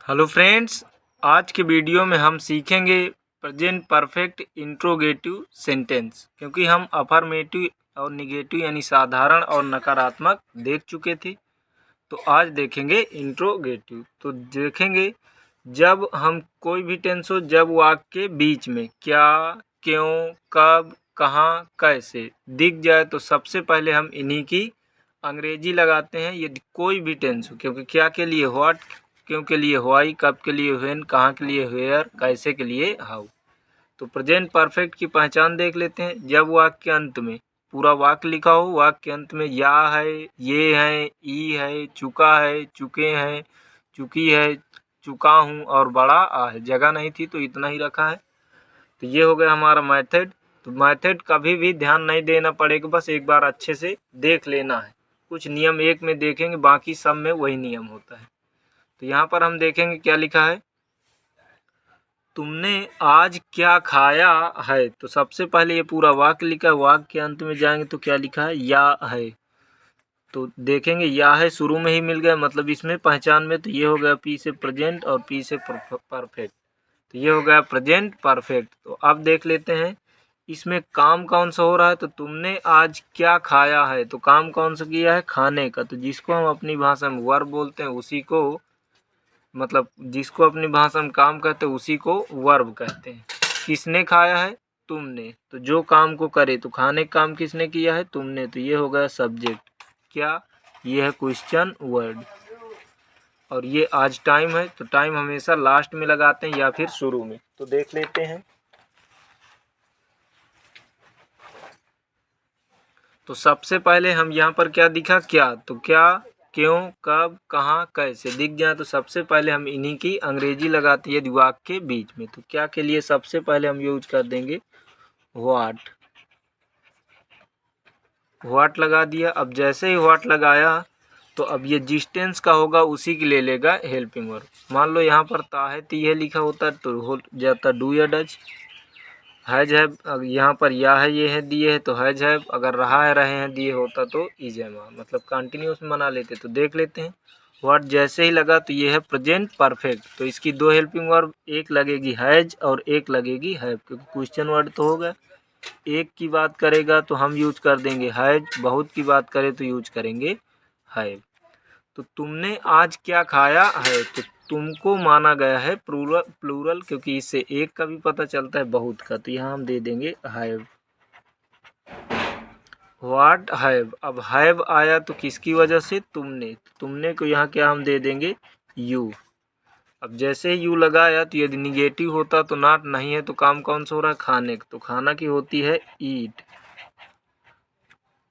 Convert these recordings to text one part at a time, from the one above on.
Hello friends, आज के video में हम सीखेंगे प्रेजेंट परफेक्ट इंट्रोगेटिव सेंटेंस। क्योंकि हम अफर्मेटिव और निगेटिव यानी साधारण और नकारात्मक देख चुके थे, तो आज देखेंगे इंट्रोगेटिव। तो देखेंगे जब हम कोई भी टेंस हो, जब वाक्य के बीच में क्या, क्यों, कब, कहाँ, कैसे दिख जाए तो सबसे पहले हम इन्हीं की अंग्रेजी लगाते हैं। यदि कोई भी टेंस हो, क्योंकि क्या के लिए व्हाट, क्यों के लिए व्हाई, कब के लिए व्हेन, कहाँ के लिए वेयर, कैसे के लिए हाउ। तो प्रेजेंट परफेक्ट की पहचान देख लेते हैं। जब वाक्य के अंत में पूरा वाक्य लिखा हो, वाक्य के अंत में या है, ये है, ई है, चुका है, चुके हैं, चुकी है, चुका हूँ और बड़ा आ है। जगह नहीं थी तो इतना ही रखा है। तो ये हो गया हमारा मेथड। तो मेथड कभी भी ध्यान नहीं देना पड़ेगा, बस एक बार अच्छे से देख लेना है। कुछ नियम एक में देखेंगे, बाकी सब में वही नियम होता है। तो यहाँ पर हम देखेंगे क्या लिखा है। तुमने आज क्या खाया है। तो सबसे पहले ये पूरा वाक्य लिखा है। वाक्य के अंत में जाएंगे तो क्या लिखा है, या है। तो देखेंगे या है शुरू में ही मिल गया, मतलब इसमें पहचान में। तो ये हो गया पी से प्रेजेंट और पी से परफेक्ट। तो ये हो गया प्रेजेंट परफेक्ट। तो अब देख लेते हैं इसमें काम कौन सा हो रहा है। तो तुमने आज क्या खाया है, तो काम कौन सा किया है, खाने का। तो जिसको हम अपनी भाषा में वर्ब बोलते हैं उसी को, मतलब जिसको अपनी भाषा में काम कहते हैं उसी को वर्ब कहते हैं। किसने खाया है, तुमने। तो जो काम को करे, तो खाने का काम किसने किया है, तुमने। तो ये हो गया सब्जेक्ट। क्या, ये है क्वेश्चन वर्ड। और ये आज टाइम है, तो टाइम हमेशा लास्ट में लगाते हैं या फिर शुरू में। तो देख लेते हैं। तो सबसे पहले हम यहाँ पर क्या दिखा, क्या। तो क्या, क्यों, कब, कहाँ, कैसे दिख जाए तो सबसे पहले हम इन्हीं की अंग्रेजी लगाते हैं वाक्य के बीच में। तो क्या के लिए सबसे पहले हम यूज कर देंगे व्हाट। व्हाट लगा दिया। अब जैसे ही व्हाट लगाया तो अब ये जिस टेंस का होगा उसी के ले लेगा हेल्पिंग वर्ब। मान लो यहाँ पर ता है, ती है लिखा होता तो हो जाता डू या डज। हैज है, यहाँ पर या है, ये है, दिए है तो हैज है। अगर रहा है, रहे हैं, दिए होता तो इज है, मतलब कंटिन्यूस बना लेते। तो देख लेते हैं व्हाट जैसे ही लगा तो ये है प्रेजेंट परफेक्ट। तो इसकी दो हेल्पिंग वर्ब, एक लगेगी हैज और एक लगेगी हैव, क्योंकि क्वेश्चन वर्ड तो होगा। एक की बात करेगा तो हम यूज कर देंगे हैज, बहुत की बात करें तो यूज करेंगे हैव। तो तुमने आज क्या खाया है, तो तुमको माना गया है प्लूरल, क्योंकि इससे एक का भी पता चलता है, बहुत का। तो यहाँ हम दे देंगे हैव। व्हाट हैव, अब हैव आया तो किसकी वजह से, तुमने। तुमने को यहाँ क्या हम दे देंगे, यू। अब जैसे ही यू लगाया तो यदि निगेटिव होता तो नॉट, नहीं है तो काम कौन सा हो रहा है, खाने। तो खाना की होती है ईट।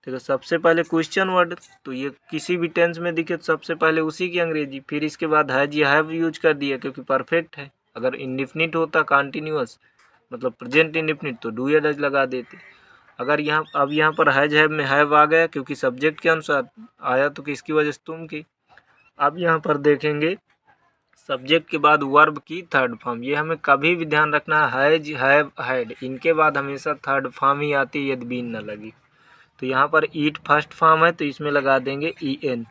देखो सबसे पहले क्वेश्चन वर्ड, तो ये किसी भी टेंस में दिखे तो सबसे पहले उसी की अंग्रेजी, फिर इसके बाद हैज या हैव यूज कर दिया क्योंकि परफेक्ट है। अगर इंडिफिनिट होता कंटिन्यूअस, मतलब प्रेजेंट इंडिफिनिट, तो डू या डज लगा देते। अगर यहाँ पर हैज हैव में हैव आ गया क्योंकि सब्जेक्ट के अनुसार आया, तो किसकी वजह से, तुम की। अब यहाँ पर देखेंगे सब्जेक्ट के बाद वर्ब की थर्ड फॉर्म। ये हमें कभी भी ध्यान रखना है, हैज, हैव, हैड, इनके बाद हमेशा थर्ड फॉर्म ही आती है यदि बीन न लगी। तो यहाँ पर ईट फर्स्ट फॉर्म है तो इसमें लगा देंगे E N.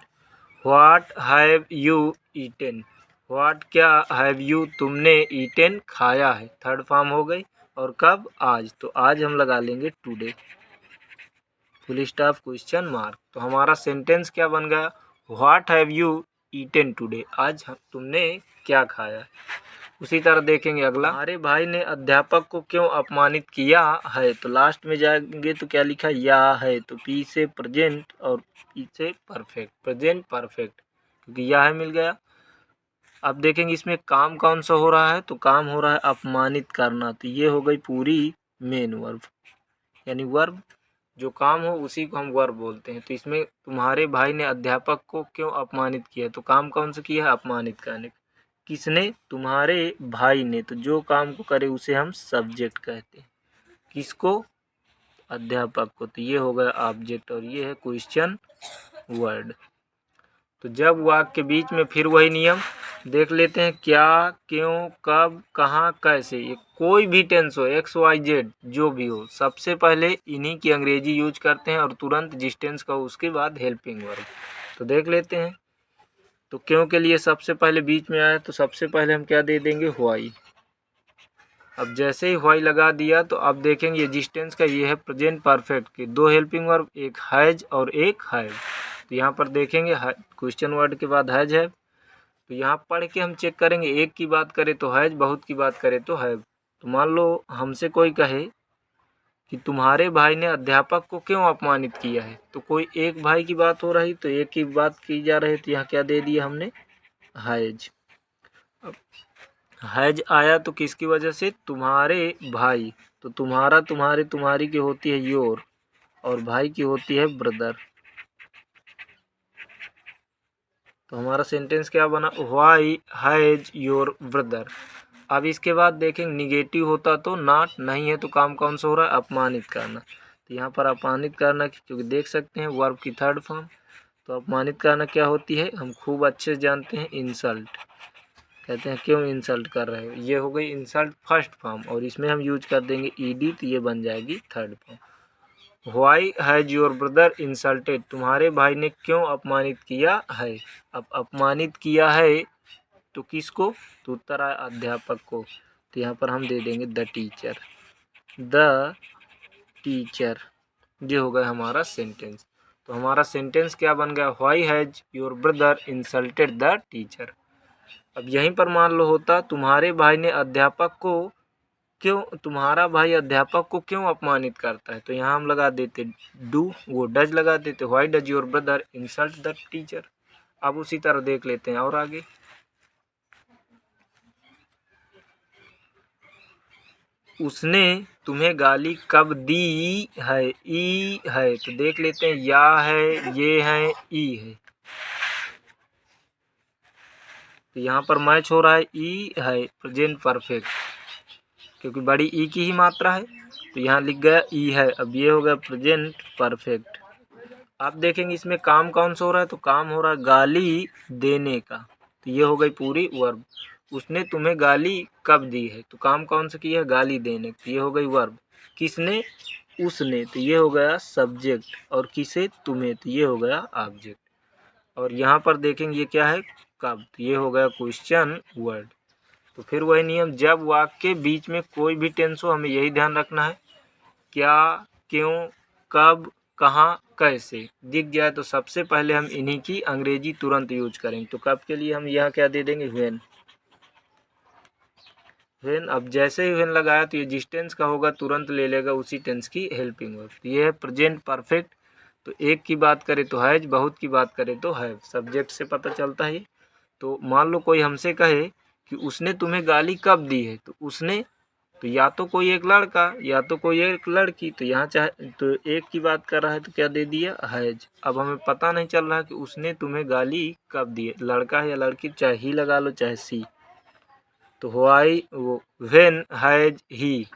What have you eaten, what क्या, हैव यू तुमने, ईटेन खाया है, थर्ड फॉर्म हो गई। और कब, आज। तो आज हम लगा लेंगे today, full stop, question mark. तो हमारा सेंटेंस क्या बन गया, what have you eaten today, आज तुमने क्या खाया। उसी तरह देखेंगे अगला, हमारे भाई ने अध्यापक को क्यों अपमानित किया है। तो लास्ट में जाएंगे तो क्या लिखा, या है। तो पी से प्रेजेंट और पी से परफेक्ट, प्रेजेंट परफेक्ट, क्योंकि या है मिल गया। अब देखेंगे इसमें काम कौन सा हो रहा है। तो काम हो रहा है अपमानित करना। तो ये हो गई पूरी मेन वर्ब, यानी वर्ब जो काम हो उसी को हम वर्ब बोलते हैं। तो इसमें तुम्हारे भाई ने अध्यापक को क्यों अपमानित किया, तो काम कौन सा किया है, अपमानित करने। किसने, तुम्हारे भाई ने। तो जो काम को करे उसे हम सब्जेक्ट कहते हैं, किसको, अध्यापक को। तो ये हो गया ऑब्जेक्ट और ये है क्वेश्चन वर्ड। तो जब वाक्य के बीच में फिर वही नियम देख लेते हैं, क्या, क्यों, कब, कहाँ, कैसे। ये कोई भी टेंस हो, एक्स वाई जेड जो भी हो, सबसे पहले इन्हीं की अंग्रेजी यूज करते हैं और तुरंत जिस टेंस का हो उसके बाद हेल्पिंग वर्ब। तो देख लेते हैं। तो क्यों के लिए सबसे पहले बीच में आया, तो सबसे पहले हम क्या दे देंगे, व्हाई। अब जैसे ही व्हाई लगा दिया तो अब देखेंगे एग्जिस्टेंस का ये है प्रेजेंट परफेक्ट के दो हेल्पिंग वर्ब, एक हैज और एक हैव। तो यहाँ पर देखेंगे क्वेश्चन वर्ड के बाद हैज है, तो यहाँ पढ़ के हम चेक करेंगे, एक की बात करें तो हैज, बहुत की बात करें तो हैव। तो मान लो हमसे कोई कहे कि तुम्हारे भाई ने अध्यापक को क्यों अपमानित किया है, तो कोई एक भाई की बात हो रही, तो एक की बात की जा रही, तो यहाँ क्या दे दिया हमने, हैज। अब हैज आया तो किसकी वजह से, तुम्हारे भाई, तो तुम्हारा तुम्हारे तुम्हारी की होती है योर, और भाई की होती है ब्रदर। तो हमारा सेंटेंस क्या बना, व्हाई हैज योर ब्रदर। अब इसके बाद देखेंगे निगेटिव होता तो नॉट, नहीं है तो काम कौन सा हो रहा है, अपमानित करना। तो यहाँ पर अपमानित करना क्योंकि देख सकते हैं वर्ब की थर्ड फॉर्म, तो अपमानित करना क्या होती है, हम खूब अच्छे से जानते हैं, इंसल्ट। कहते हैं क्यों इंसल्ट कर रहे हो, ये हो गई इंसल्ट फर्स्ट फॉर्म, और इसमें हम यूज कर देंगे ईडी, तो ये बन जाएगी third form. Why has your brother insulted, तुम्हारे भाई ने क्यों अपमानित किया है। अब अपमानित किया है तो किसको, तो उत्तर आया अध्यापक को, तो यहाँ पर हम दे देंगे द टीचर, द टीचर। ये हो गया हमारा सेंटेंस। तो हमारा सेंटेंस क्या बन गया, why has your brother insulted the teacher. अब यहीं पर मान लो होता तुम्हारे भाई ने अध्यापक को क्यों, तुम्हारा भाई अध्यापक को क्यों अपमानित करता है, तो यहाँ हम लगा देते डू, वो डज लगा देते, why does your brother insult the teacher. अब उसी तरह देख लेते हैं और आगे, उसने तुम्हें गाली कब दी है, ई है, तो देख लेते हैं या है, ये है, ई है, तो यहाँ पर मैच हो रहा है, ई है प्रेजेंट परफेक्ट, क्योंकि बड़ी ई की ही मात्रा है, तो यहाँ लिख गया ई है। अब ये हो गया प्रेजेंट परफेक्ट। आप देखेंगे इसमें काम कौन सा हो रहा है, तो काम हो रहा है गाली देने का, तो ये हो गई पूरी वर्ब। उसने तुम्हें गाली कब दी है, तो काम कौन सा किया है, गाली देने, तो ये हो गई वर्ब। किसने, उसने, तो ये हो गया सब्जेक्ट, और किसे, तुम्हें, तो ये हो गया ऑब्जेक्ट। और यहाँ पर देखेंगे ये क्या है, कब, तो ये हो गया क्वेश्चन वर्ड। तो फिर वही नियम, जब वाक्य के बीच में कोई भी टेंस हो हमें यही ध्यान रखना है, क्या, क्यों, कब, कहाँ, कैसे दिख जाए तो सबसे पहले हम इन्हीं की अंग्रेजी तुरंत यूज करेंगे। तो कब के लिए हम यहाँ क्या दे देंगे, व्हेन। व्हेन, अब जैसे ही व्हेन लगाया तो ये जिस टेंस का होगा तुरंत ले लेगा उसी टेंस की हेल्पिंग वर्ब। ये है प्रेजेंट परफेक्ट, तो एक की बात करें तो हैज, बहुत की बात करें तो हैव, सब्जेक्ट से पता चलता है। तो मान लो कोई हमसे कहे कि उसने तुम्हें गाली कब दी है, तो उसने, तो या तो कोई एक लड़का या तो कोई एक लड़की, तो यहाँ चाहे तो एक की बात कर रहा है तो क्या दे दिया, हैज। अब हमें पता नहीं चल रहा कि उसने तुम्हें गाली कब दी है, लड़का है या लड़की, चाहे ही लगा लो चाहे सी, तो व्हाई, वो व्हेन हैज ही।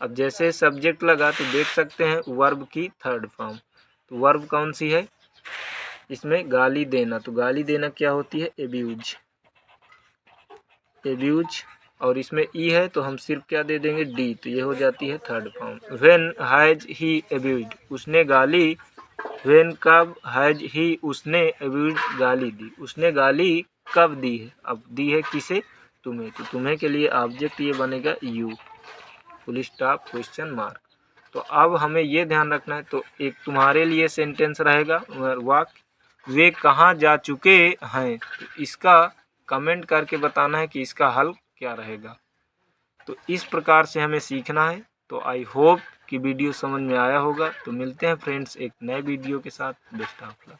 अब जैसे सब्जेक्ट लगा तो देख सकते हैं वर्ब की थर्ड फॉर्म, तो वर्ब कौन सी है इसमें, गाली देना, तो गाली देना क्या होती है, एब्यूज, एब्यूज। और इसमें ई है तो हम सिर्फ क्या दे देंगे, डी, तो ये हो जाती है third form. When has he abused, उसने गाली, व्हेन कब, हैज ही उसने एब्यूज्ड गाली दी, उसने गाली कब दी है, अब दी है किसे, तुम्हें, तो तुम्हें के लिए ऑब्जेक्ट ये बनेगा you, full stop question mark. तो अब हमें ये ध्यान रखना है, तो एक तुम्हारे लिए सेंटेंस रहेगा वाक्य, वे कहाँ जा चुके हैं, तो इसका कमेंट करके बताना है कि इसका हल क्या रहेगा। तो इस प्रकार से हमें सीखना है। तो आई होप कि वीडियो समझ में आया होगा। तो मिलते हैं फ्रेंड्स एक नए वीडियो के साथ। Best of luck.